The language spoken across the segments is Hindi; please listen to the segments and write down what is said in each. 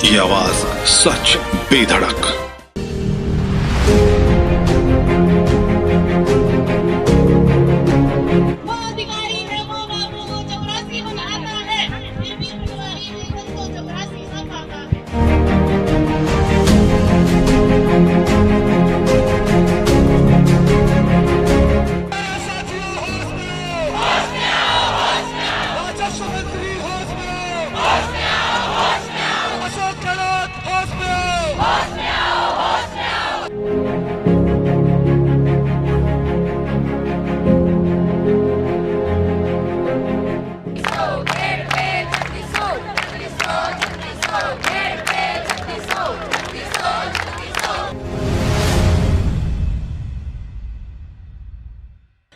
ये आवाज सच बेधड़क।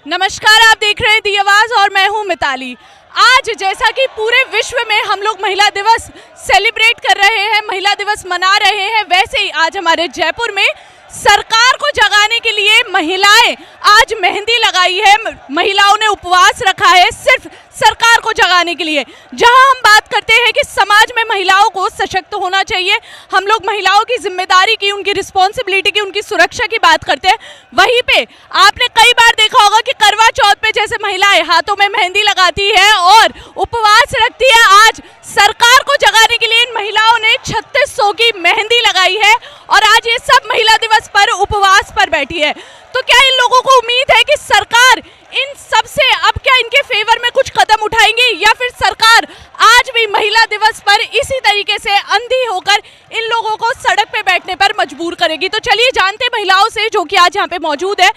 नमस्कार, आप देख रहे हैं दी आवाज और मैं हूं मिताली। आज जैसा कि पूरे विश्व में हम लोग महिला दिवस सेलिब्रेट कर रहे हैं, महिला दिवस मना रहे हैं, वैसे ही आज हमारे जयपुर में सरकार को जगाने के लिए महिलाएं आज मेहंदी लगाई है। महिलाओं ने उपवास रखा है सिर्फ सरकार को जगाने के लिए। जहां हम बात करते हैं कि समाज में महिलाओं को सशक्त होना चाहिए, हम लोग महिलाओं की जिम्मेदारी की, उनकी रिस्पॉन्सिबिलिटी की, उनकी सुरक्षा की बात करते हैं। वहीं पे आपने कई बार देखा होगा कि करवा चौथ पे जैसे महिलाएं हाथों में मेहंदी लगाती है और उपवास रखती है, आज सरकार को जगाने के लिए इन महिलाओं ने 3600 की मेहंदी लगाई है और आज ये सब महिला दिवस पर उपवास पर बैठी है। तो क्या इन लोगों को उम्मीद है कि सरकार इन सब से अब क्या इनके फेवर में कुछ कदम उठाएंगी, या फिर सरकार आज भी महिला दिवस पर इसी तरीके से अंधी होकर इन लोगों को सड़क पे बैठने पर मजबूर करेगी? तो चलिए जानते महिलाओं से जो कि आज यहाँ पे मौजूद है।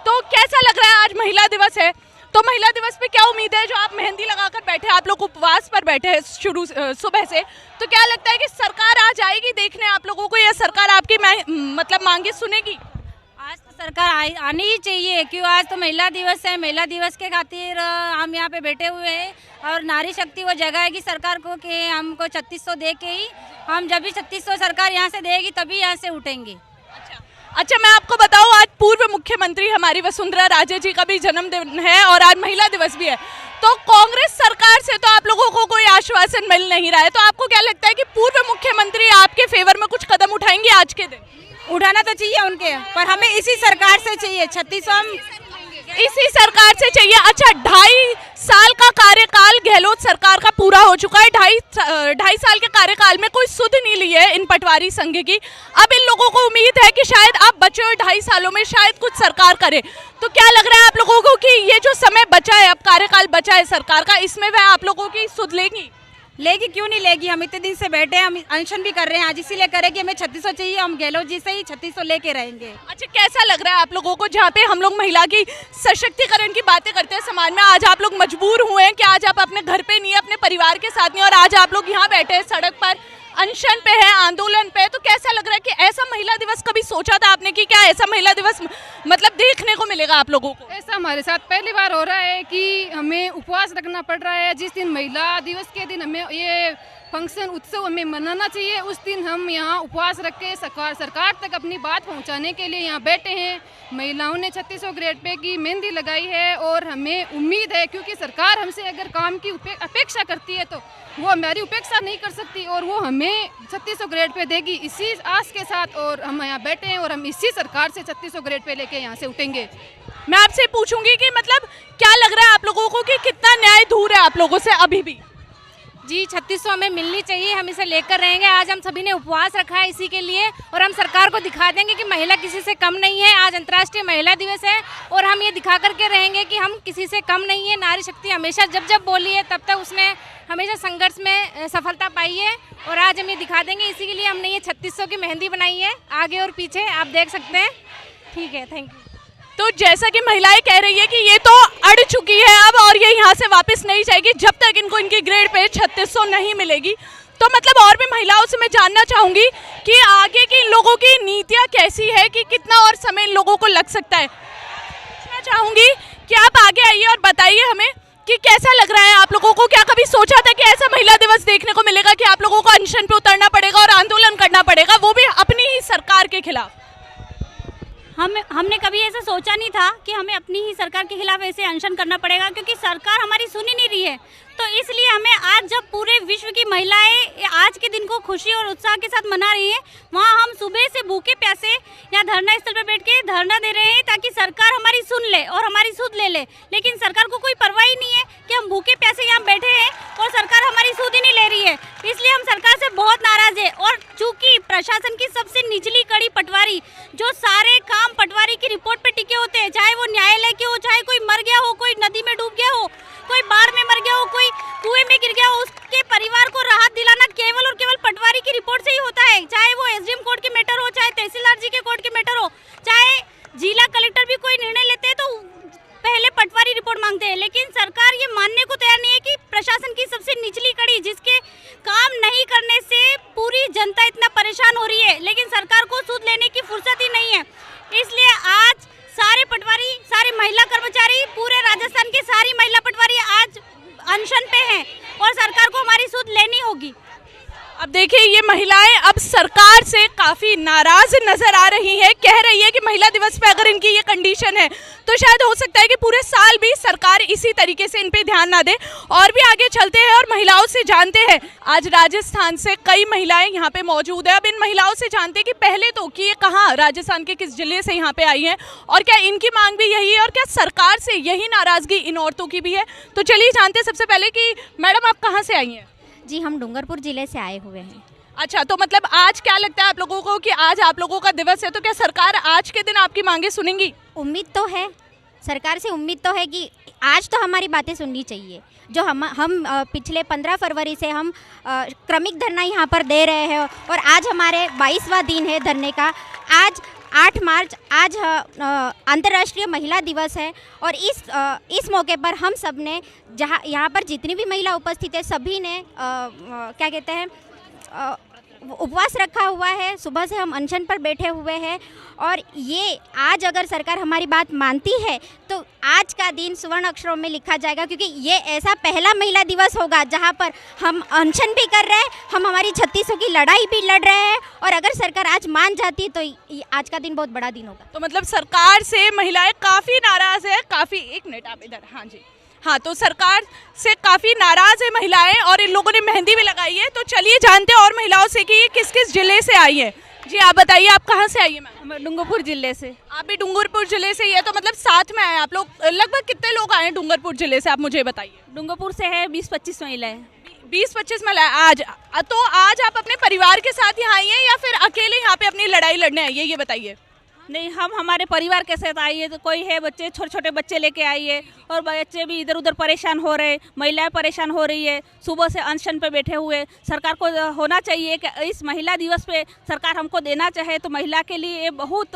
तो कैसा लग रहा है, आज महिला दिवस है, तो महिला दिवस पे क्या उम्मीद है? जो आप मेहंदी लगाकर बैठे, आप लोग उपवास पर बैठे हैं सुबह से, तो क्या लगता है कि सरकार आज आएगी देखने आप लोगों को, या सरकार आपकी मतलब मांगे सुनेगी? आज तो सरकार आनी ही चाहिए, क्यों आज तो महिला दिवस है। महिला दिवस के खातिर हम यहाँ पे बैठे हुए हैं और नारी शक्ति वो जगाएगी सरकार को कि हमको 3600 दे के ही, हम जब भी 3600 सरकार यहाँ से देगी तभी यहाँ से उठेंगे। अच्छा, मैं आपको बताऊं, आज पूर्व मुख्यमंत्री हमारी वसुंधरा राजे जी का भी जन्मदिन है और आज महिला दिवस भी है। तो कांग्रेस सरकार से तो आप लोगों को कोई आश्वासन मिल नहीं रहा है, तो आपको क्या लगता है कि पूर्व मुख्यमंत्री आपके फेवर में कुछ कदम उठाएंगे आज के दिन? उठाना तो चाहिए उनके, पर हमें इसी सरकार से चाहिए 3600, हम इसी सरकार से चाहिए। अच्छा, 2.5 साल का कार्यकाल गहलोत सरकार का पूरा हो चुका है। 2.5 साल के कार्यकाल में कोई सुध नहीं ली है इन पटवारी संघ की। अब इन लोगों को उम्मीद है कि शायद अब बचे हुए 2.5 सालों में शायद कुछ सरकार करे। तो क्या लग रहा है आप लोगों को कि ये जो समय बचा है, अब कार्यकाल बचा है सरकार का, इसमें वह आप लोगों की सुध लेगी? लेगी, क्यों नहीं लेगी। हम इतने दिन से बैठे हैं, हम अनशन भी कर रहे हैं, आज इसीलिए करें कि हमें 3600 चाहिए। हम गहलोत जी से ही 3600 लेके रहेंगे। अच्छा, कैसा लग रहा है आप लोगों को, जहाँ पे हम लोग महिला की सशक्तिकरण की बातें करते हैं समाज में, आज आप लोग मजबूर हुए हैं कि आज आप अपने घर पे नहीं, अपने परिवार के साथ नहीं, और आज आप लोग यहाँ बैठे हैं सड़क पर, अनशन पे है, आंदोलन पे। तो कैसा लग रहा है कि ऐसा महिला दिवस कभी सोचा था आपने कि क्या ऐसा महिला दिवस मतलब देखने को मिलेगा आप लोगों को? ऐसा हमारे साथ पहली बार हो रहा है कि हमें उपवास रखना पड़ रहा है। जिस दिन महिला दिवस के दिन हमें ये फंक्शन उत्सव हमें मनाना चाहिए, उस दिन हम यहाँ उपवास रख के सरकार तक अपनी बात पहुँचाने के लिए यहाँ बैठे हैं। महिलाओं ने 3600 ग्रेड पे की मेहंदी लगाई है और हमें उम्मीद है, क्योंकि सरकार हमसे अगर काम की अपेक्षा करती है तो वो हमारी उपेक्षा नहीं कर सकती और वो हमें 3600 ग्रेड पे देगी, इसी आस के साथ। और हम यहाँ बैठे हैं और हम इसी सरकार से 3600 ग्रेड पे लेके यहाँ से उठेंगे। मैं आपसे पूछूंगी कि मतलब क्या लग रहा है आप लोगों को कि कितना न्याय दूर है आप लोगों से अभी भी? जी, 3600 हमें मिलनी चाहिए, हम इसे लेकर रहेंगे। आज हम सभी ने उपवास रखा है इसी के लिए, और हम सरकार को दिखा देंगे कि महिला किसी से कम नहीं है। आज अंतर्राष्ट्रीय महिला दिवस है और हम ये दिखा करके रहेंगे कि हम किसी से कम नहीं है। नारी शक्ति हमेशा जब जब बोली है तब तक उसने हमेशा संघर्ष में सफलता पाई है, और आज हम ये दिखा देंगे। इसी के लिए हमने ये 3600 की मेहंदी बनाई है, आगे और पीछे आप देख सकते हैं। ठीक है, थैंक यू। तो जैसा कि महिलाएं कह रही है कि ये तो अड़ चुकी है अब, और ये यहाँ से वापस नहीं जाएगी जब तक इनको इनकी ग्रेड पे 3600 नहीं मिलेगी। तो मतलब और भी महिलाओं से मैं जानना चाहूंगी कि आगे की इन लोगों की नीतियाँ कैसी है, कि कितना और समय इन लोगों को लग सकता है। मैं चाहूंगी कि आप आगे आइए और बताइए हमें कि कैसा लग रहा है आप लोगों को। क्या कभी सोचा था कि ऐसा महिला दिवस देखने को मिलेगा कि आप लोगों को अनशन पे उतरना पड़ेगा और आंदोलन करना पड़ेगा, वो भी अपनी ही सरकार के खिलाफ? हमने कभी ऐसा सोचा नहीं था कि हमें अपनी ही सरकार के खिलाफ ऐसे अनशन करना पड़ेगा, क्योंकि सरकार हमारी सुन ही नहीं रही है। तो इसलिए हमें आज जब पूरे विश्व की महिलाएं आज आज के दिन को खुशी और उत्साह के साथ मना रही हैं। वहाँ हम सुबह से भूखे प्यासे यहाँ धरना स्थल पर बैठ के धरना दे रहे हैं ताकि सरकार हमारी सुन ले और हमारी सुध ले ले, लेकिन सरकार को कोई परवाह ही नहीं है कि हम भूखे प्यासे यहाँ बैठे हैं और सरकार हमारी सुध ही नहीं ले रही है। इसलिए हम सरकार से बहुत नाराज है। और चूंकि प्रशासन की सबसे निचली कड़ी पटवारी, जो सारे काम पटवारी की रिपोर्ट पे टिके होते हैं, चाहे वो न्यायालय के हो, चाहे कोई मर गया हो, कोई नदी में डूब गया हो, कोई बाढ़ में मर गया हो, कोई कुएं में गिर गया हो, उसके परिवार को राहत दिलाना केवल और केवल पटवारी की रिपोर्ट से ही होता है। चाहे वो एसडीएम कोर्ट के मैटर हो, चाहे तहसीलदार जी के कोर्ट के मैटर हो, चाहे जिला कलेक्टर भी कोई निर्णय लेते हैं तो पहले पटवारी रिपोर्ट मांगते हैं। लेकिन सरकार ये मानने को तैयार नहीं है कि प्रशासन की सबसे निचली कड़ी, जिसके काम नहीं करने से पूरी जनता इतना परेशान हो रही है, लेकिन सरकार को सूद लेने की फुर्सत ही नहीं है। इसलिए आज सारे पटवारी, सारे महिला कर्मचारी, पूरे राजस्थान के सारी महिला पटवारी आज अनशन पे हैं और सरकार को हमारी सूद लेनी होगी। अब देखिए, ये महिलाएं अब सरकार से काफी नाराज नजर आ रही हैं। कह रही है कि महिला दिवस पे अगर इनकी ये कंडीशन है तो शायद हो सकता है कि पूरे साल भी सरकार इसी तरीके से इन पे ध्यान ना दे। और भी आगे चलते हैं और महिलाओं से जानते हैं। आज राजस्थान से कई महिलाएं यहाँ पे मौजूद है। अब इन महिलाओं से जानते हैं कि पहले तो कि ये कहाँ, राजस्थान के किस जिले से यहाँ पे आई हैं और क्या इनकी मांग भी यही है और क्या सरकार से यही नाराजगी इन औरतों की भी है। तो चलिए जानते सबसे पहले कि मैडम आप कहाँ से आई हैं? जी, हम डूंगरपुर जिले से आए हुए हैं। अच्छा, तो मतलब आज क्या लगता है आप लोगों को कि आज आप लोगों का दिवस है, तो क्या सरकार आज के दिन आपकी मांगे सुनेंगी? उम्मीद तो है, सरकार से उम्मीद तो है कि आज तो हमारी बातें सुननी चाहिए। जो हम पिछले 15 फरवरी से हम क्रमिक धरना यहाँ पर दे रहे हैं और आज हमारे 22वां दिन है धरने का। आज 8 मार्च आज अंतर्राष्ट्रीय महिला दिवस है और इस मौके पर हम सब ने, जहाँ यहाँ पर जितनी भी महिला उपस्थित है, सभी ने क्या कहते हैं उपवास रखा हुआ है। सुबह से हम अनशन पर बैठे हुए हैं और ये आज अगर सरकार हमारी बात मानती है तो आज का दिन स्वर्ण अक्षरों में लिखा जाएगा, क्योंकि ये ऐसा पहला महिला दिवस होगा जहाँ पर हम अनशन भी कर रहे हैं, हम हमारी 3600 की लड़ाई भी लड़ रहे हैं। और अगर सरकार आज मान जाती तो आज का दिन बहुत बड़ा दिन होगा। तो मतलब सरकार से महिलाएं काफ़ी नाराज़ है। काफ़ी, एक मिनट आप इधर, हाँ जी, हाँ, तो सरकार से काफ़ी नाराज़ है महिलाएं और इन लोगों ने मेहंदी भी लगाई है। तो चलिए जानते हैं और महिलाओं से कि ये किस किस जिले से आई है। जी आप बताइए, आप कहाँ से आई है मैम? मैं डूंगरपुर जिले से। आप भी डूंगरपुर जिले से ही है, तो मतलब साथ में आए आप लोग। लगभग कितने लोग आए हैं डूंगरपुर जिले से, आप मुझे बताइए। डूंगरपुर से है 20-25 महिलाएं। 20-25 महिलाएं आज। तो आज आप अपने परिवार के साथ यहाँ आई हैं या फिर अकेले यहाँ पे अपनी लड़ाई लड़ने आई है, ये बताइए। नहीं, हम हमारे परिवार के साथ आई है। तो कोई है बच्चे, छोटे छोटे बच्चे लेके आई है और बच्चे भी इधर उधर परेशान हो रहे, महिलाएं परेशान हो रही है। सुबह से अनशन पे बैठे हुए। सरकार को होना चाहिए कि इस महिला दिवस पे सरकार हमको देना चाहे तो महिला के लिए ये बहुत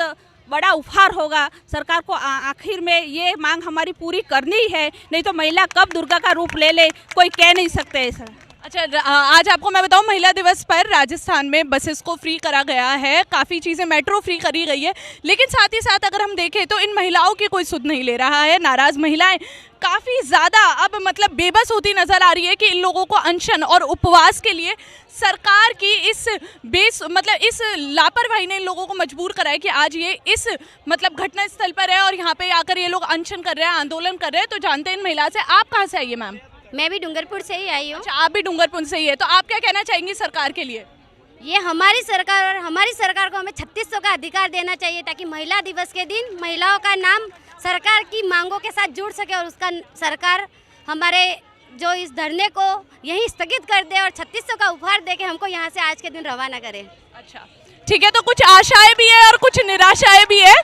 बड़ा उपहार होगा। सरकार को आखिर में ये मांग हमारी पूरी करनी है, नहीं तो महिला कब दुर्गा का रूप ले ले कोई कह नहीं सकते ऐसा। अच्छा, आज आपको मैं बताऊं, महिला दिवस पर राजस्थान में बसेस को फ्री करा गया है, काफ़ी चीज़ें मेट्रो फ्री करी गई है, लेकिन साथ ही साथ अगर हम देखें तो इन महिलाओं की कोई सुध नहीं ले रहा है। नाराज़ महिलाएं काफ़ी ज़्यादा अब मतलब बेबस होती नज़र आ रही है कि इन लोगों को अनशन और उपवास के लिए सरकार की इस इस लापरवाही ने इन लोगों को मजबूर करा है कि आज ये इस मतलब घटना स्थल पर है और यहाँ पे आकर ये लोग अनशन कर रहे हैं, आंदोलन कर रहे हैं। तो जानते हैं इन महिला से। आप कहाँ से आई है मैम? मैं भी डूंगरपुर से ही आई हूँ। अच्छा, आप भी डूंगरपुर से ही है, तो आप क्या कहना चाहेंगी सरकार के लिए? ये हमारी सरकार को हमें 3600 का अधिकार देना चाहिए ताकि महिला दिवस के दिन महिलाओं का नाम सरकार की मांगों के साथ जुड़ सके और उसका सरकार हमारे जो इस धरने को यहीं स्थगित कर दे और 3600 का उपहार दे के हमको यहाँ से आज के दिन रवाना करे। अच्छा, ठीक है, तो कुछ आशाएं भी है और कुछ निराशाएं भी है,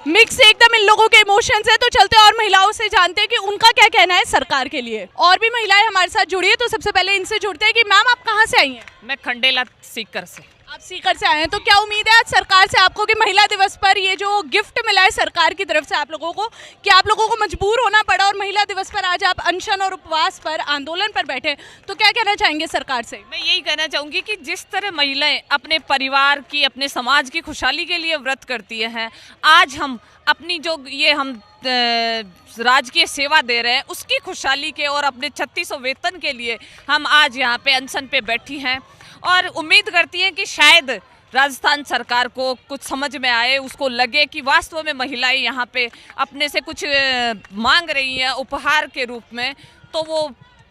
मिक्स एकदम इन लोगों के इमोशंस है। तो चलते और महिलाओं से जानते हैं कि उनका क्या कहना है सरकार के लिए। और भी महिलाएं हमारे साथ जुड़ी है, तो सबसे पहले इनसे जुड़ते हैं कि मैम आप कहाँ से आई हैं? मैं खंडेला सीकर से। आप सीकर से आए हैं, तो क्या उम्मीद है आज सरकार से आपको कि महिला दिवस पर ये जो गिफ्ट मिला है सरकार की तरफ से आप लोगों को, कि आप लोगों को मजबूर होना पड़ा और महिला दिवस पर आज आप अनशन और उपवास पर आंदोलन पर बैठे, तो क्या कहना चाहेंगे सरकार से? मैं यही कहना चाहूँगी कि जिस तरह महिलाएं अपने परिवार की, अपने समाज की खुशहाली के लिए व्रत करती हैं, आज हम अपनी जो ये हम राजकीय सेवा दे रहे हैं उसकी खुशहाली के और अपने 3600 वेतन के लिए हम आज यहाँ पे अनशन पे बैठी हैं और उम्मीद करती हैं कि शायद राजस्थान सरकार को कुछ समझ में आए, उसको लगे कि वास्तव में महिलाएं यहाँ पे अपने से कुछ मांग रही हैं उपहार के रूप में, तो वो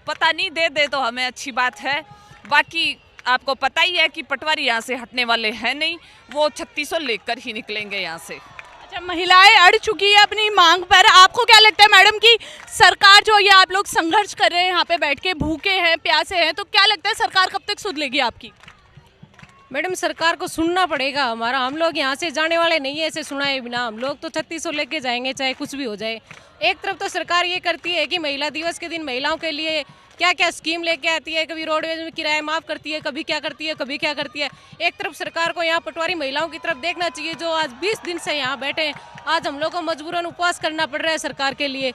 पता नहीं दे तो हमें अच्छी बात है। बाकी आपको पता ही है कि पटवारी यहाँ से हटने वाले हैं नहीं, वो 3600 लेकर ही निकलेंगे यहाँ से। अच्छा, महिलाएं अड़ चुकी है अपनी मांग पर। आपको क्या लगता है मैडम कि सरकार जो ये आप लोग संघर्ष कर रहे हैं, यहाँ पे बैठ के भूखे हैं प्यासे हैं, तो क्या लगता है सरकार कब तक सुध लेगी आपकी? मैडम सरकार को सुनना पड़ेगा हमारा, हम लोग यहाँ से जाने वाले नहीं है ऐसे सुनाए बिना। हम लोग तो 3600 लेके जाएंगे चाहे कुछ भी हो जाए। एक तरफ तो सरकार ये करती है कि महिला दिवस के दिन महिलाओं के लिए क्या क्या स्कीम लेके आती है, कभी रोडवेज में किराया माफ़ करती है, कभी क्या करती है, कभी क्या करती है। एक तरफ सरकार को यहाँ पटवारी महिलाओं की तरफ देखना चाहिए जो आज 20 दिन से यहाँ बैठे हैं। आज हम लोग को मजबूरन उपवास करना पड़ रहा है सरकार के लिए।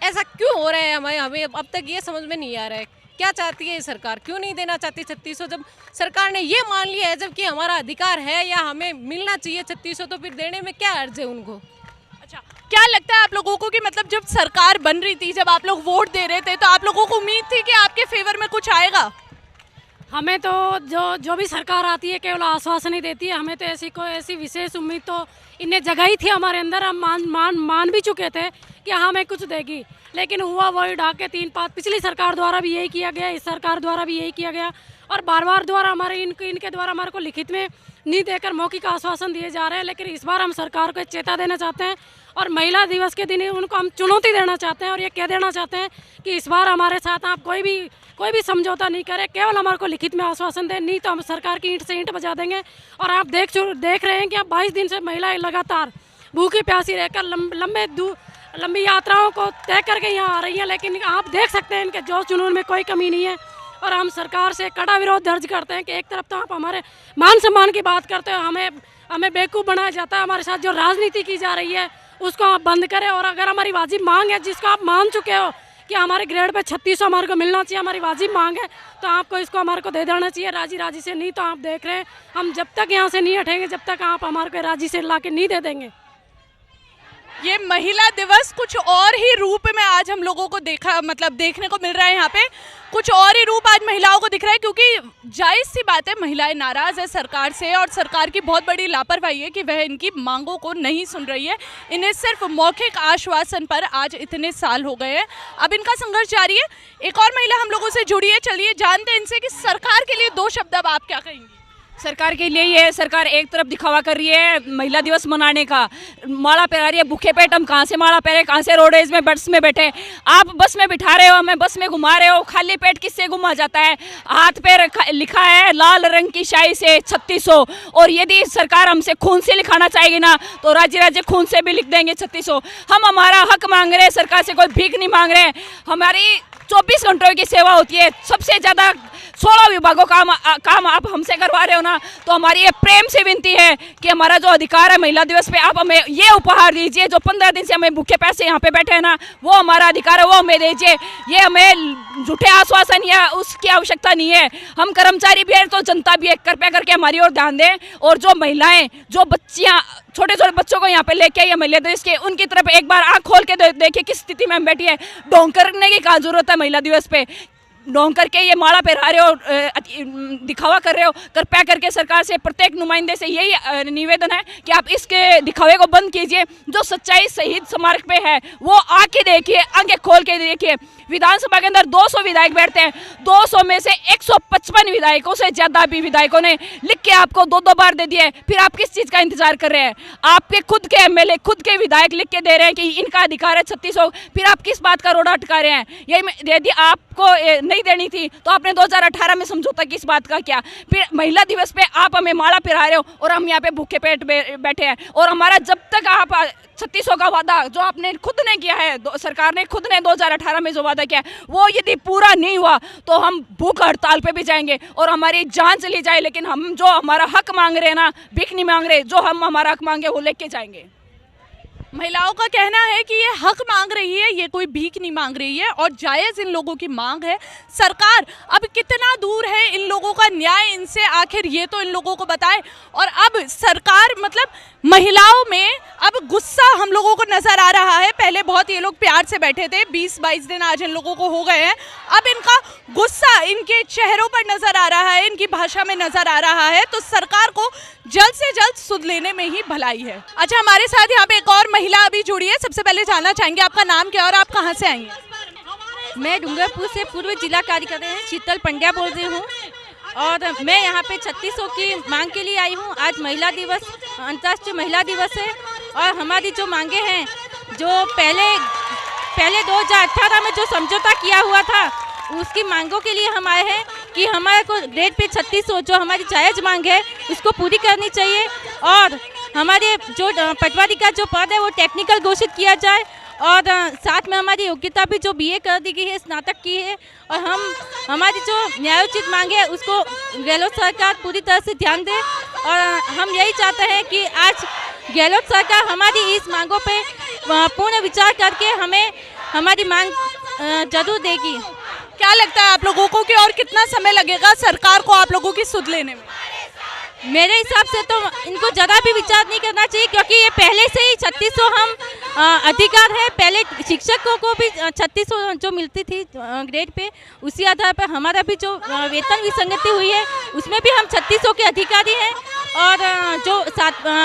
ऐसा क्यों हो रहा है हमें अब तक ये समझ में नहीं आ रहा है। क्या चाहती है सरकार, क्यों नहीं देना चाहती 3600? जब सरकार ने ये मान लिया है जबकि हमारा अधिकार है या हमें मिलना चाहिए 3600, तो फिर देने में क्या अर्ज है उनको? अच्छा, क्या लगता है आप लोगों को कि मतलब जब सरकार बन रही थी, जब आप लोग वोट दे रहे थे, तो आप लोगों को उम्मीद थी कि आपके फेवर में कुछ आएगा? हमें तो जो भी सरकार आती है केवल आश्वासन ही देती है। हमें तो ऐसी विशेष उम्मीद तो इन्हें जगाई थी हमारे अंदर। हम मान भी चुके थे कि हमें कुछ देगी, लेकिन हुआ वही ढाके 3-5। पिछली सरकार द्वारा भी यही किया गया, इस सरकार द्वारा भी यही किया गया, और बार बार द्वारा हमारे इनके द्वारा हमारे को लिखित में नहीं देकर मौखिक आश्वासन दिए जा रहे हैं। लेकिन इस बार हम सरकार को चेता देना चाहते हैं और महिला दिवस के दिन उनको हम चुनौती देना चाहते हैं और ये कह देना चाहते हैं कि इस बार हमारे साथ आप कोई भी समझौता नहीं करें, केवल हमारे को लिखित में आश्वासन दें, नहीं तो हम सरकार की ईंट से ईंट बजा देंगे। और आप देख रहे हैं कि अब 22 दिन से महिलाएं लगातार भूखी प्यासी रहकर लंबी यात्राओं को तय करके यहाँ आ रही हैं, लेकिन आप देख सकते हैं इनके जोश जुनून में कोई कमी नहीं है। और हम सरकार से कड़ा विरोध दर्ज करते हैं कि एक तरफ तो आप हमारे मान सम्मान की बात करते हो, हमें बेवकूफ़ बनाया जाता है, हमारे साथ जो राजनीति की जा रही है उसको आप बंद करें। और अगर हमारी वाजिब मांग है जिसको आप मान चुके हो कि हमारे ग्रेड पे 3600 हमारे को मिलना चाहिए, हमारी वाजिब मांग है, तो आपको इसको हमारे को दे देना चाहिए राजी से। नहीं तो आप देख रहे हैं हम जब तक यहाँ से नहीं हटेंगे, जब तक आप हमारे को राजी से ला के नहीं दे देंगे। ये महिला दिवस कुछ और ही रूप में आज हम लोगों को देखने को मिल रहा है। यहाँ पे कुछ और ही रूप आज महिलाओं को दिख रहा है, क्योंकि जायज़ सी बात है महिलाएं नाराज़ है सरकार से, और सरकार की बहुत बड़ी लापरवाही है कि वह इनकी मांगों को नहीं सुन रही है। इन्हें सिर्फ मौखिक आश्वासन पर आज इतने साल हो गए हैं, अब इनका संघर्ष जारी है। एक और महिला हम लोगों से जुड़ी है, चलिए जानते हैं इनसे कि सरकार के लिए 2 शब्द अब आप क्या कहेंगी? सरकार के लिए ये सरकार एक तरफ दिखावा कर रही है महिला दिवस मनाने का, माला पहना रही है। भूखे पेट हम कहाँ से माला पहने, कहाँ से रोडेज में बस में बैठे। आप बस में बिठा रहे हो, हमें बस में घुमा रहे हो, खाली पेट किससे घुमा जाता है? हाथ पे लिखा है लाल रंग की शाई से 3600, और यदि सरकार हमसे खून से लिखाना चाहेगी ना तो राज्य खून से भी लिख देंगे 3600। हम हमारा हक मांग रहे हैं, सरकार से कोई भीख नहीं मांग रहे। हमारी 24 घंटों की सेवा होती है, सबसे ज़्यादा 16 विभागों काम आप हमसे करवा रहे हो ना, तो हमारी ये प्रेम से विनती है कि हमारा जो अधिकार है महिला दिवस पे आप हमें ये उपहार दीजिए। जो 15 दिन से हमें भूखे पैसे यहाँ पे बैठे हैं ना, वो हमारा अधिकार है, वो हमें दीजिए। ये हमें झूठे आश्वासन या उसकी आवश्यकता नहीं है। हम कर्मचारी भी हैं तो जनता भी है, कृपया करके हमारी ओर ध्यान दें। और जो महिलाएं, जो बच्चियाँ, छोटे छोटे बच्चों को यहाँ पे लेके आई है महिला दिवस के, उनकी तरफ एक बार आँख खोल के देखिए किस स्थिति में हम बैठी है। ढोंग करने की कहाँ जरूरत है महिला दिवस पे? ढोंग करके ये माला पहना रहे हो, दिखावा कर रहे हो। कृपया करके सरकार से, प्रत्येक नुमाइंदे से यही निवेदन है कि आप इसके दिखावे को बंद कीजिए। जो सच्चाई शहीद स्मारक पे है वो आके देखिए, आंखें खोल के देखिए। विधानसभा के अंदर 200 विधायक बैठते हैं, 200 में से 155 विधायकों से ज़्यादा भी विधायकों ने लिख के आपको 2-2 बार दे दिए। फिर आप किस चीज़ का इंतजार कर रहे हैं? आपके खुद के एमएलए, खुद के विधायक लिख के दे रहे हैं कि इनका अधिकार है 3600, फिर आप किस बात का रोड़ा अटका रहे हैं? यदि आपको नहीं देनी थी तो आपने 2018 में समझौता किस बात का किया? फिर महिला दिवस पे आप हमें माला पहना रहे हो और हम यहाँ पे भूखे पेट बैठे हैं। और हमारा जब तक आप 3600 का वादा जो आपने खुद ने किया है, सरकार ने खुद ने 2018 में जो वादा किया है, वो यदि पूरा नहीं हुआ तो हम भूख हड़ताल पे भी जाएंगे और हमारी जान चली जाए। लेकिन हम जो हमारा हक मांग रहे हैं ना, भीख नहीं मांग रहे, जो हम हमारा हक मांगे वो लेके जाएंगे। महिलाओं का कहना है कि ये हक मांग रही है, ये कोई भीख नहीं मांग रही है और जायज़ इन लोगों की मांग है। सरकार अब कितना दूर है इन लोगों का न्याय इनसे, आखिर ये तो इन लोगों को बताए। और अब सरकार महिलाओं में अब गुस्सा हम लोगों को नज़र आ रहा है। पहले बहुत ये लोग प्यार से बैठे थे, 20-22 दिन आज इन लोगों को हो गए हैं। अब इनका गुस्सा इनके चेहरों पर नज़र आ रहा है, इनकी भाषा में नज़र आ रहा है। तो सरकार को जल्द से जल्द सुध लेने में ही भलाई है। अच्छा, हमारे साथ यहाँ पे एक और महिला अभी जुड़ी है। सबसे पहले जानना चाहेंगे आपका नाम क्या और आप कहाँ से आई हैं? मैं डूंगरपुर से पूर्व जिला कार्यकर्ता शीतल पंड्या बोल रही हूँ। और मैं यहाँ पे 3600 की मांग के लिए आई हूँ। आज महिला दिवस, अंतर्राष्ट्रीय महिला दिवस है और हमारी जो मांगे हैं, जो पहले 2018 में जो समझौता किया हुआ था, उसकी मांगों के लिए हम आए हैं कि हमारे को ग्रेड पे 3600 जो हमारी जायज़ मांग है उसको पूरी करनी चाहिए और हमारे जो पटवारी का जो पद है वो टेक्निकल घोषित किया जाए और साथ में हमारी योग्यता भी जो बीए कर दी गई है, स्नातक की है और हमारी जो न्यायोचित मांग है उसको गहलोत सरकार पूरी तरह से ध्यान दे और हम यही चाहते हैं कि आज गहलोत सरकार हमारी इस मांगों पे पूर्ण विचार करके हमें हमारी मांग जरूर देगी। क्या लगता है आप लोगों को कि और कितना समय लगेगा सरकार को आप लोगों की सुध लेने में? मेरे हिसाब से तो इनको ज़्यादा भी विचार नहीं करना चाहिए क्योंकि ये पहले से ही 3600 हम अधिकार है। पहले शिक्षकों को भी 3600 जो मिलती थी ग्रेड पे, उसी आधार पर हमारा भी जो वेतन विसंगति हुई है उसमें भी हम 3600 के अधिकारी हैं और जो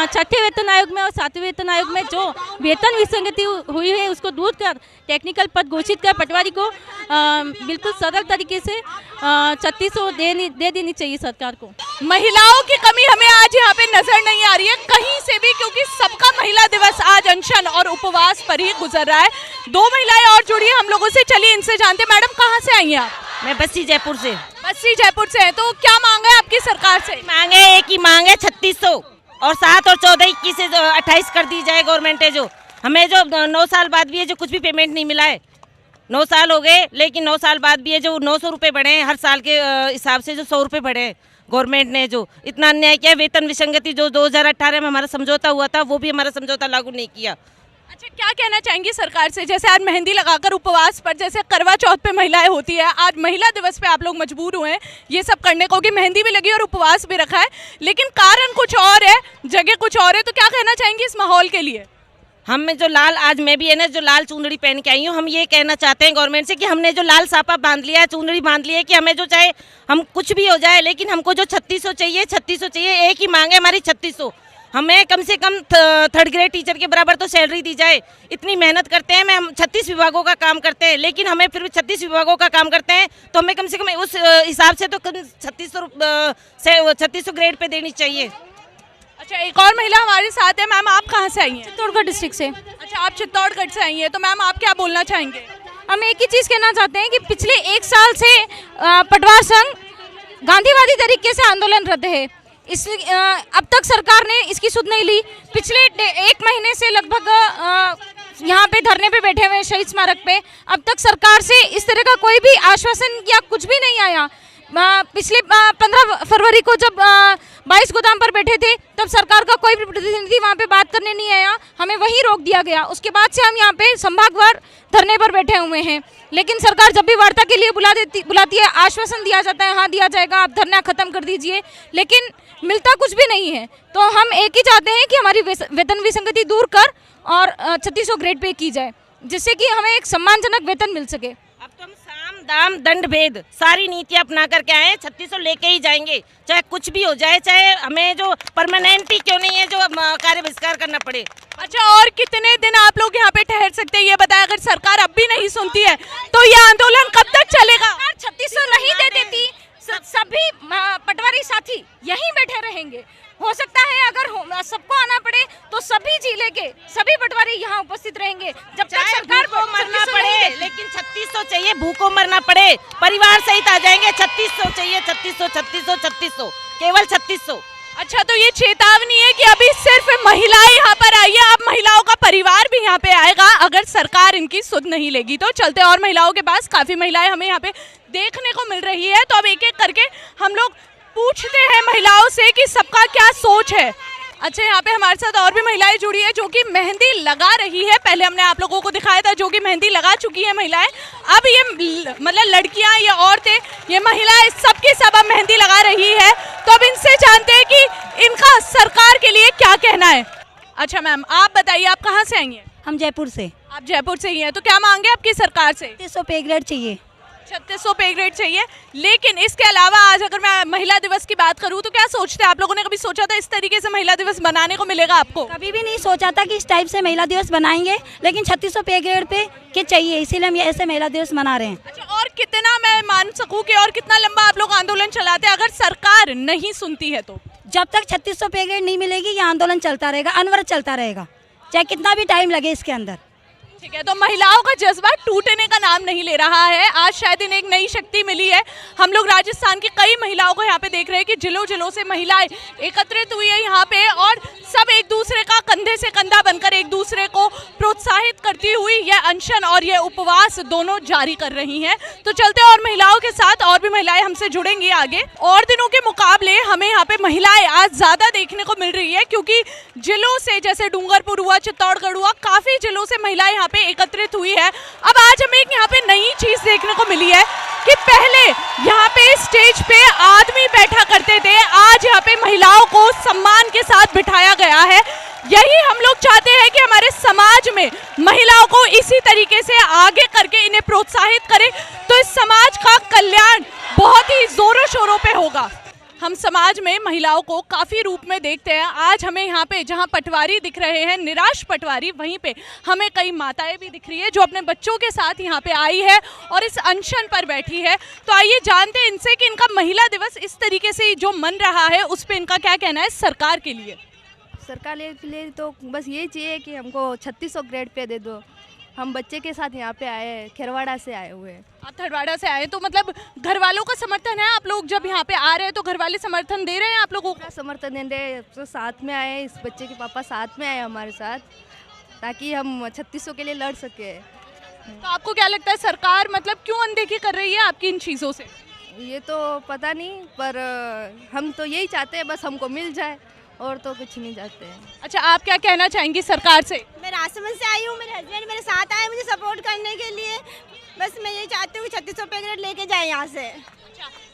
छठे वेतन आयोग में और 7वें वेतन आयोग में जो वेतन विसंगति हुई है उसको दूर कर टेक्निकल पद घोषित कर पटवारी को बिल्कुल सरल तरीके से 3600 दे देनी चाहिए सरकार को। महिलाओं की कमी हमें आज यहाँ पे नजर नहीं आ रही है कहीं से भी, क्योंकि सबका महिला दिवस आज अनशन और उपवास पर ही गुजर रहा है। दो महिलाएं और जुड़ी हैं हम लोगों से, चलिए इनसे जानते हैं। मैडम कहाँ से आई हैं आप? मैं बस्सी जयपुर से। बस्सी जयपुर से है, तो क्या मांग है आपकी सरकार से? मांग है, एक ही मांग है 3600 और 7 और 14 21 से 28 कर दी जाए। गवर्नमेंट है जो हमें जो 9 साल बाद भी है जो कुछ भी पेमेंट नहीं मिला है। 9 साल हो गए लेकिन 9 साल बाद भी है जो 900 रुपये बढ़े हैं हर साल के हिसाब से, जो 100 रुपये बढ़े हैं। गवर्नमेंट ने जो इतना अन्याय किया, वेतन विसंगति जो 2018 में हमारा समझौता हुआ था वो भी हमारा समझौता लागू नहीं किया। अच्छा, क्या कहना चाहेंगी सरकार से? जैसे आज मेहंदी लगाकर उपवास पर, जैसे करवा चौथ पे महिलाएं होती है, आज महिला दिवस पे आप लोग मजबूर हुए हैं ये सब करने को कि मेहंदी भी लगी और उपवास भी रखा है, लेकिन कारण कुछ और है, जगह कुछ और है, तो क्या कहना चाहेंगी इस माहौल के लिए? हम जो लाल, आज मैं भी है ना जो लाल चुनरी पहन के आई हूँ, हम ये कहना चाहते हैं गवर्नमेंट से कि हमने जो लाल सापा बांध लिया है, चुनरी बांध ली है कि हमें जो चाहे हम कुछ भी हो जाए, लेकिन हमको जो 3600 चाहिए, 3600 चाहिए। एक ही मांग है हमारी 3600। हमें कम से कम 3rd ग्रेड टीचर के बराबर तो सैलरी दी जाए। इतनी मेहनत करते हैं, हम 36 विभागों का काम करते हैं, लेकिन हमें फिर भी 36 विभागों का काम करते हैं तो हमें कम से कम उस हिसाब से तो 3600 ग्रेड पे देनी चाहिए। अच्छा, एक और महिला हमारे साथ है। मैम, आप कहाँ से आई हैं? चित्तौड़गढ़ डिस्ट्रिक्ट से। अच्छा, आप चित्तौड़गढ़ से आई हैं, तो मैम आप क्या बोलना चाहेंगे? हम एक ही चीज़ कहना चाहते हैं कि पिछले 1 साल से पटवार संघ गांधीवादी तरीके से आंदोलनरत है। अब तक सरकार ने इसकी सुध नहीं ली। पिछले 1 महीने से लगभग यहाँ पे धरने पे बैठे हुए हैं शहीद स्मारक पे। अब तक सरकार से इस तरह का कोई भी आश्वासन या कुछ भी नहीं आया। पिछले 15 फरवरी को जब 22 गोदाम पर बैठे थे तब सरकार का कोई भी प्रतिनिधि वहाँ पे बात करने नहीं आया, हमें वहीं रोक दिया गया। उसके बाद से हम यहाँ पे संभागवार धरने पर बैठे हुए हैं, लेकिन सरकार जब भी वार्ता के लिए बुलाती है, आश्वासन दिया जाता है, हाँ दिया जाएगा, आप धरना खत्म कर दीजिए, लेकिन मिलता कुछ भी नहीं है। तो हम एक ही चाहते हैं कि हमारी वेतन विसंगति दूर कर और 3600 ग्रेड पे की जाए, जिससे कि हमें एक सम्मानजनक वेतन मिल सके। अब तो हम साम दाम दंड भेद सारी नीतियां अपना करके आए हैं, 3600 लेके ही जाएंगे, चाहे कुछ भी हो जाए, चाहे हमें जो परमानेंट ही क्यों नहीं है जो कार्य बहिष्कार करना पड़े। अच्छा, और कितने दिन आप लोग यहाँ पे ठहर सकते हैं ये बताएं? अगर सरकार अब भी नहीं सुनती है तो ये आंदोलन कब तक चलेगा? 3600 नहीं दे देती, सभी पटवारी साथी यहीं बैठे रहेंगे। हो सकता है अगर सबको आना पड़े तो सभी जिले के सभी पटवारी यहाँ उपस्थित रहेंगे जब तक सरकार को मरना पड़े, लेकिन 3600 चाहिए, भूखों मरना पड़े, परिवार सहित आ जाएंगे। 3600 चाहिए, 3600 केवल 3600। अच्छा, तो ये चेतावनी है कि अभी सिर्फ महिलाएं यहाँ पर आई है, अब महिलाओं का परिवार भी यहाँ पे आएगा अगर सरकार इनकी सुध नहीं लेगी। तो चलते और महिलाओं के पास, काफी महिलाएं हमें यहाँ पे देखने को मिल रही है, तो अब एक एक करके हम लोग पूछते हैं महिलाओं से कि सबका क्या सोच है। अच्छा, यहाँ पे हमारे साथ और भी महिलाएं जुड़ी है जो कि मेहंदी लगा रही है। पहले हमने आप लोगों को दिखाया था जो कि मेहंदी लगा चुकी है महिलाएं, अब ये मतलब लड़कियां, ये औरतें, ये महिलाएं सबके सब अब मेहंदी लगा रही है। तो अब इनसे जानते हैं कि इनका सरकार के लिए क्या कहना है। अच्छा मैम, आप बताइए, आप कहाँ से आई हैं? हम जयपुर से। आप जयपुर से ही हैं, तो क्या मांगे आपकी सरकार से? 3600 पे ग्रेड चाहिए। 3600 पे ग्रेड चाहिए। लेकिन इसके अलावा आज अगर मैं महिला दिवस की बात करूं तो क्या सोचते हैं आप लोगों ने, कभी सोचा था इस तरीके से महिला दिवस मनाने को मिलेगा आपको? कभी भी नहीं सोचा था कि इस टाइप से महिला दिवस बनाएंगे, लेकिन 3600 पे ग्रेड पे के चाहिए, इसीलिए हम ये ऐसे महिला दिवस मना रहे हैं। अच्छा, और कितना मैं मान सकूं कि और कितना लंबा आप लोग आंदोलन चलाते हैं अगर सरकार नहीं सुनती है तो? जब तक 3600 पे ग्रेड नहीं मिलेगी ये आंदोलन चलता रहेगा, अनवरत चलता रहेगा, चाहे कितना भी टाइम लगे इसके अंदर। ठीक है, तो महिलाओं का जज्बा टूटने का नाम नहीं ले रहा है। आज शायद इन्हें एक नई शक्ति मिली है। हम लोग राजस्थान की कई महिलाओं को यहाँ पे देख रहे हैं कि जिलों जिलों से महिलाएं एकत्रित हुई है यहाँ पे, और सब एक दूसरे का कंधे से कंधा बनकर एक दूसरे को प्रोत्साहित करती हुई यह अनशन और यह उपवास दोनों जारी कर रही हैं। तो चलते और महिलाओं के साथ और भी महिलाएं हमसे जुड़ेंगी आगे। और दिनों के मुकाबले हमें यहाँ पे महिलाएं आज ज्यादा देखने को मिल रही है, क्योंकि जिलों से जैसे डूंगरपुर हुआ, चित्तौड़गढ़ हुआ, काफी जिलों से महिलाएं यहाँ पे एकत्रित हुई है। अब आज हमें एक यहाँ पे नई चीज देखने को मिली है कि पहले यहाँ पे स्टेज पे आदमी बैठा करते थे, आज यहाँ पे महिलाओं को सम्मान के साथ बिठाया गया है। यही हम लोग चाहते हैं कि हमारे समाज में महिलाओं को इसी तरीके से आगे करके इन्हें प्रोत्साहित करें, तो इस समाज का कल्याण बहुत ही जोरों शोरों पे होगा। हम समाज में महिलाओं को काफ़ी रूप में देखते हैं। आज हमें यहाँ पे जहाँ पटवारी दिख रहे हैं, निराश पटवारी, वहीं पे हमें कई माताएं भी दिख रही है जो अपने बच्चों के साथ यहाँ पे आई है और इस अनशन पर बैठी है। तो आइए जानते हैं इनसे कि इनका महिला दिवस इस तरीके से जो मन रहा है उस पर इनका क्या कहना है सरकार के लिए। सरकार के लिए तो बस यही चाहिए कि हमको 3600 ग्रेड पे दे दो। हम बच्चे के साथ यहाँ पे आए हैं, खेरवाड़ा से आए हुए हैं। आप खेरवाड़ा से आए, तो मतलब घर वालों का समर्थन है? आप लोग जब यहाँ पे आ रहे हैं तो घर वाले समर्थन दे रहे हैं आप लोगों को? समर्थन दे रहे हैं, तो साथ में आए, इस बच्चे के पापा साथ में आए हमारे साथ, ताकि हम 3600 के लिए लड़ सके। तो आपको क्या लगता है सरकार मतलब क्यों अनदेखी कर रही है आपकी इन चीज़ों से? ये तो पता नहीं, पर हम तो यही चाहते हैं बस हमको मिल जाए, और तो कुछ नहीं चाहते हैं। अच्छा, आप क्या कहना चाहेंगी सरकार से? मैं राजसमंद से आई हूँ, मेरे हस्बैंड मेरे साथ आए मुझे सपोर्ट करने के लिए। बस मैं यही चाहती हूँ 3600 पे ग्रेड लेके जाए यहाँ से।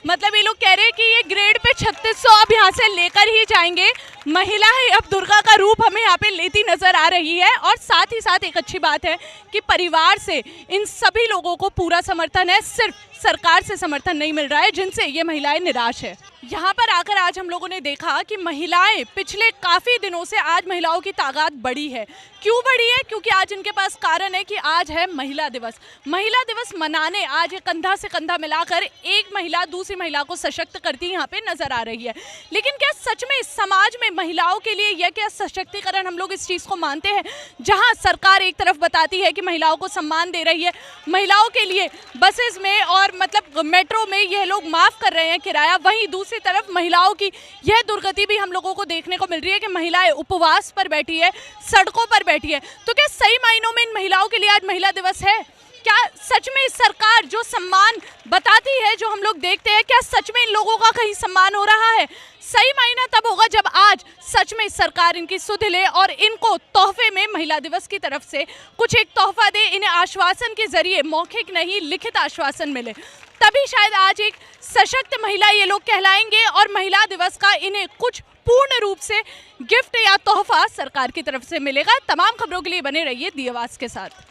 मतलब ये लोग कह रहे हैं कि ये ग्रेड पे 3600 अब यहाँ से लेकर ही जाएंगे। महिला है अब दुर्गा का रूप हमें यहाँ पे लेती नजर आ रही है। और साथ ही साथ एक अच्छी बात है कि परिवार से इन सभी लोगों को पूरा समर्थन है, सिर्फ सरकार से समर्थन नहीं मिल रहा है जिनसे ये महिलाएं निराश है। यहाँ पर आकर आज हम लोगों ने देखा कि महिलाएं पिछले काफ़ी दिनों से आज महिलाओं की तादाद बढ़ी है। क्यों बढ़ी है? क्योंकि आज इनके पास कारण है कि आज है महिला दिवस। महिला दिवस मनाने आज ये कंधा से कंधा मिलाकर एक महिला दूसरी महिला को सशक्त करती यहाँ पे नजर आ रही है। लेकिन क्या सच में समाज में महिलाओं के लिए यह क्या सशक्तिकरण हम लोग इस चीज़ को मानते हैं? जहाँ सरकार एक तरफ बताती है कि महिलाओं को सम्मान दे रही है, महिलाओं के लिए बसेस में और मतलब मेट्रो में यह लोग माफ़ कर रहे हैं किराया, वहीं दूसरी तरफ महिलाओं की यह दुर्गति भी हम लोगों को देखने को मिल रही है कि महिलाएं उपवास पर बैठी है, सड़कों पर बैठी है। तो क्या सही मायनों में इन महिलाओं के लिए आज महिला दिवस है? क्या सच में सरकार जो सम्मान बताती है, जो हम लोग देखते हैं, क्या सच में इन लोगों का कहीं सम्मान हो रहा है? सही मायना तब होगा जब आज सच में सरकार इनकी सुध ले और इनको तोहफे में महिला दिवस की तरफ से कुछ एक तोहफा दे, इन्हें आश्वासन के जरिए, मौखिक नहीं लिखित आश्वासन मिले, तभी शायद आज एक सशक्त महिला ये लोग कहलाएंगे और महिला दिवस का इन्हें कुछ पूर्ण रूप से गिफ्ट या तोहफा सरकार की तरफ से मिलेगा। तमाम खबरों के लिए बने रहिए दी आवाज के साथ।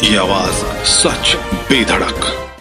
ये आवाज सच बेधड़क।